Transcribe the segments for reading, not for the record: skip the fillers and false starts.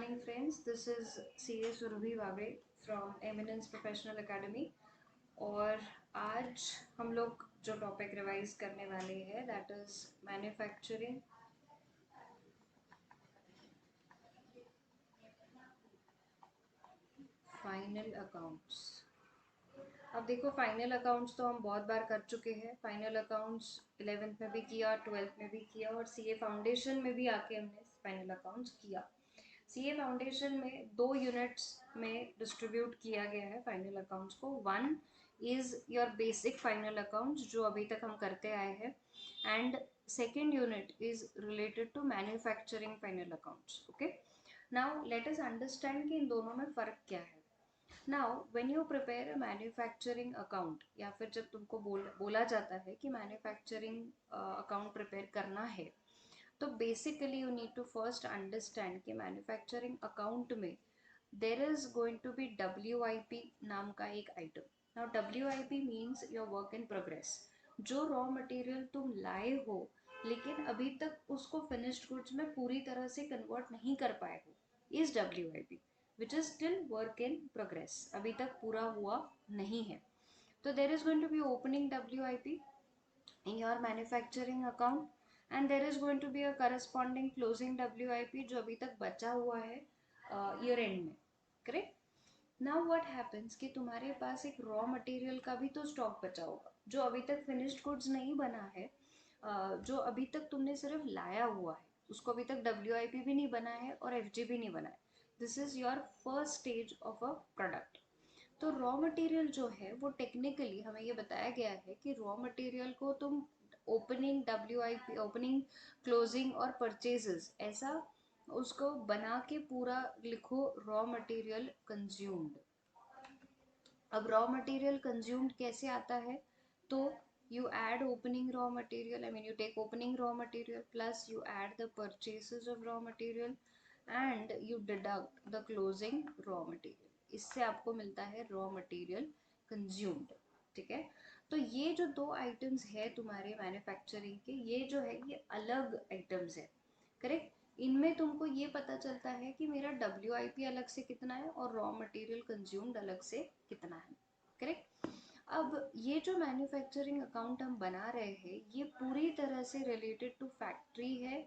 morning, friends. This is CA Surabhi Vabe from Eminence Professional Academy. और आज हम लोग जो टॉपिक रिवाइज करने वाले हैं that is manufacturing final accounts. अब देखो, फाइनल अकाउंट्स तो हम बहुत बार कर चुके हैं। फाइनल अकाउंट्स 11th में भी किया, 12th में भी किया और सीए फाउंडेशन में भी आके हमने फाइनल अकाउंट्स किया। सीए फाउंडेशन में 2 यूनिट्स में डिस्ट्रीब्यूट किया गया है फाइनल अकाउंट्स को। One is your basic final accounts जो अभी तक हम करते आए हैं, and second unit is related to manufacturing final accounts. Okay, now let us understand कि इन दोनों में फ़र्क क्या है। Now when you prepare a manufacturing account, या फिर जब तुमको बोला जाता है कि मैन्युफैक्चरिंग अकाउंट प्रिपेयर करना है, तो basically you need to first understand कि मैन्युफैक्चरिंग अकाउंट में there is going to be WIP नाम का एक item. Now WIP means your work in progress. जो रॉ मटेरियल तुम लाए हो लेकिन अभी तक उसको फिनिश्ड गुड्स में पूरी तरह से कन्वर्ट नहीं कर पाए हो, is WIP, which is still work in progress, अभी तक पूरा हुआ नहीं है। तो there is going to be opening WIP in your manufacturing account and there is going to be a corresponding closing WIP जो अभी तक बचा हुआ है ईयर एंड में। करेक्ट। नाउ व्हाट हैपेंस कि तुम्हारे पास एक रॉ मटेरियल का भी तो स्टॉक बचा होगा जो अभी तक फिनिश्ड गुड्स नहीं बना है, जो अभी तक तुमने सिर्फ लाया हुआ है, उसको अभी तक WIP भी नहीं बना है और FG भी नहीं बना है। This is your first stage of a product. तो रॉ मटेरियल जो है वो टेक्निकली हमें ये बताया गया है कि रॉ मटेरियल को तुम ओपनिंग WIP, ओपनिंग, क्लोजिंग और परचेजेस, ऐसा उसको बना के पूरा लिखो रॉ मटेरियल कंज्यूम्ड। अब रॉ मटेरियल कंज्यूम्ड कैसे आता है? तो you add opening raw material, I mean you take opening raw material plus you add the purchases of raw material and you deduct the closing raw material. इससे आपको मिलता है raw material consumed. ठीक है, तो ये जो 2 आइटम्स है तुम्हारे मैन्युफैक्चरिंग के, ये जो है ये अलग आइटम्स है। करेक्ट। इनमें तुमको ये पता चलता है कि मेरा WIP अलग से कितना है और रॉ मटेरियल कंज्यूम्ड अलग से कितना है। करेक्ट। अब ये जो मैन्युफैक्चरिंग अकाउंट हम बना रहे हैं ये पूरी तरह से रिलेटेड टू फैक्ट्री है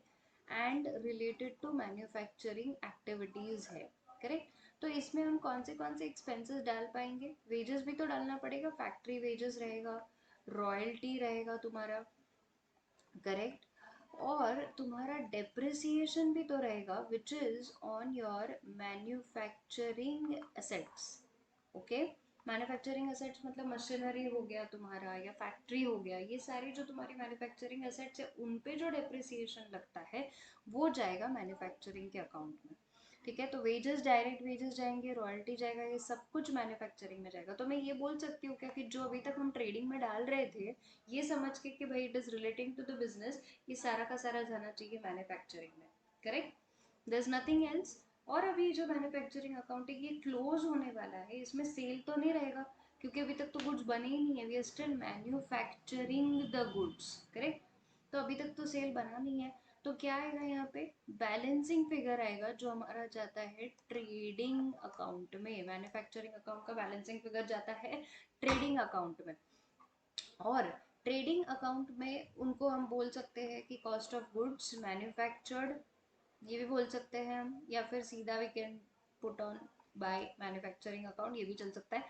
and related to manufacturing activities है। करेक्ट। तो इसमें हम कौन से एक्सपेंसेस डाल पाएंगे? वेजेस भी तो डालना पड़ेगा, फैक्ट्री वेजेस रहेगा, रॉयल्टी रहेगा तुम्हारा। करेक्ट। और तुम्हारा डेप्रिसिएशन भी तो रहेगा which is on your manufacturing assets. Okay, manufacturing assets मतलब मशीनरी हो गया तुम्हारा या फैक्ट्री हो गया, ये सारी जो तुम्हारी मैन्युफैक्चरिंग एसेट्स है उन पे जो डेप्रिसिएशन लगता है वो जाएगा मैन्युफैक्चरिंग के अकाउंट में। ठीक है, तो वेजेस, डायरेक्ट वेजेस जाएंगे, रॉयल्टी जाएगा, ये सब कुछ मैन्युफैक्चरिंग में जाएगा। तो मैं ये बोल सकती हूँ क्या कि जो अभी तक हम ट्रेडिंग में डाल रहे थे ये समझ के कि भाई it is relating to the business, ये सारा का सारा जाना चाहिए मैन्युफैक्चरिंग में। Correct, there is nothing else. और अभी जो मैन्युफैक्चरिंग अकाउंट है ये क्लोज होने वाला है, इसमें सेल तो नहीं रहेगा क्योंकि अभी तक तो गुड्स बने ही नहीं है, we are still manufacturing the goods. Correct, तो अभी तक तो सेल बना नहीं है। तो क्या आएगा यहाँ पे? बैलेंसिंग फिगर आएगा जो हमारा जाता है ट्रेडिंग अकाउंट में। मैन्युफैक्चरिंग अकाउंट का बैलेंसिंग फिगर जाता है ट्रेडिंग अकाउंट में। और ट्रेडिंग अकाउंट में उनको हम बोल सकते हैं कि कॉस्ट ऑफ गुड्स मैन्युफैक्चर्ड, ये भी बोल सकते हैं हम, या फिर सीधा we can put on by manufacturing account, ये भी चल सकता है।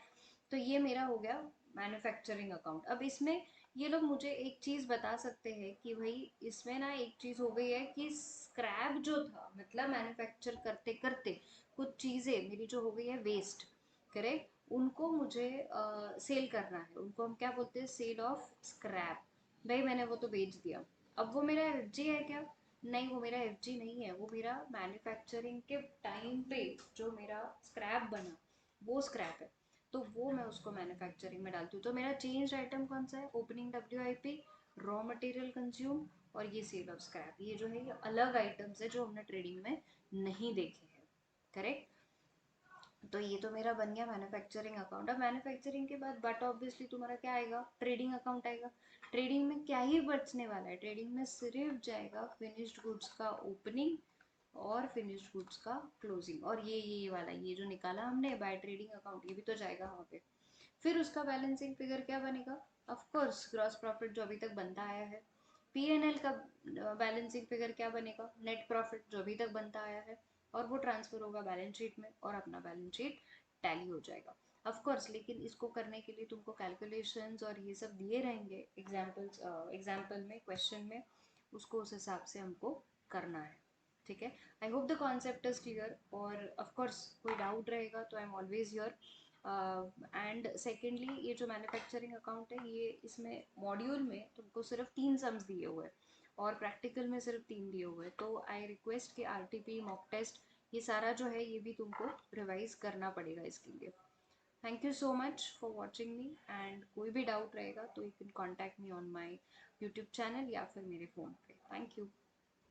तो ये मेरा हो गया मैन्युफैक्चरिंग अकाउंट। अब इसमें ये लोग मुझे एक चीज़ बता सकते हैं कि भाई इसमें ना एक चीज़ हो गई है कि स्क्रैप जो था, मतलब मैन्युफैक्चर करते करते कुछ चीज़ें मेरी जो हो गई है वेस्ट। करेक्ट, उनको मुझे सेल करना है, उनको हम क्या बोलते हैं? Sale of scrap. भाई मैंने वो तो बेच दिया, अब वो मेरा FG है क्या? नहीं, वो मेरा FG नहीं है, वो मेरा मैन्युफैक्चरिंग के टाइम पे जो मेरा स्क्रैप बना वो स्क्रैप है। तो वो मैं उसको मैन्युफैक्चरिंग में डालती हूँ। तो मेरा चेंज आइटम कौन सा है? Opening WIP, raw material consume और ये सेल ऑफ स्क्रैप। ये जो है ये अलग आइटम्स है जो हमने ट्रेडिंग में नहीं देखे हैं। करेक्ट, तो ये तो मेरा बन गया मैन्युफैक्चरिंग अकाउंट। अब मैन्युफैक्चरिंग के बाद बट ऑब्वियसली तुम्हारा क्या आएगा? ट्रेडिंग अकाउंट आएगा। ट्रेडिंग में क्या ही बचने वाला है? ट्रेडिंग में सिर्फ जाएगा फिनिश्ड गुड्स का ओपनिंग, और फिनिश्ड गुड्स का क्लोजिंग, और ये वाला ये जो निकाला हमने बाय ट्रेडिंग अकाउंट, ये भी तो जाएगा वहाँ पे। फिर उसका बैलेंसिंग फिगर क्या बनेगा, ऑफ कोर्स ग्रॉस प्रॉफिट जो अभी तक बनता आया है। P&L का बैलेंसिंग फिगर क्या बनेगा, नेट प्रॉफिट जो अभी तक बनता आया है, और वो ट्रांसफर होगा बैलेंस शीट में और अपना बैलेंस शीट टैली हो जाएगा। ऑफ कोर्स लेकिन इसको करने के लिए तुमको कैलकुलेशंस और ये सब दिए रहेंगे एग्जाम्पल में, क्वेश्चन में, उसको उस हिसाब से हमको करना है। ठीक है, I hope the concept is clear, और ऑफ कोर्स कोई डाउट रहेगा तो I am always here. And secondly ये जो मैन्युफैक्चरिंग अकाउंट है, ये इसमें मॉड्यूल में तुमको सिर्फ 3 सम्स दिए हुए हैं और प्रैक्टिकल में सिर्फ 3 दिए हुए हैं, तो आई रिक्वेस्ट कि RTP मॉक टेस्ट ये सारा जो है ये भी तुमको रिवाइज करना पड़ेगा इसके लिए। Thank you so much for watching me, and कोई भी डाउट रहेगा तो you can contact me on my YouTube channel या फिर मेरे फ़ोन पे। Thank you.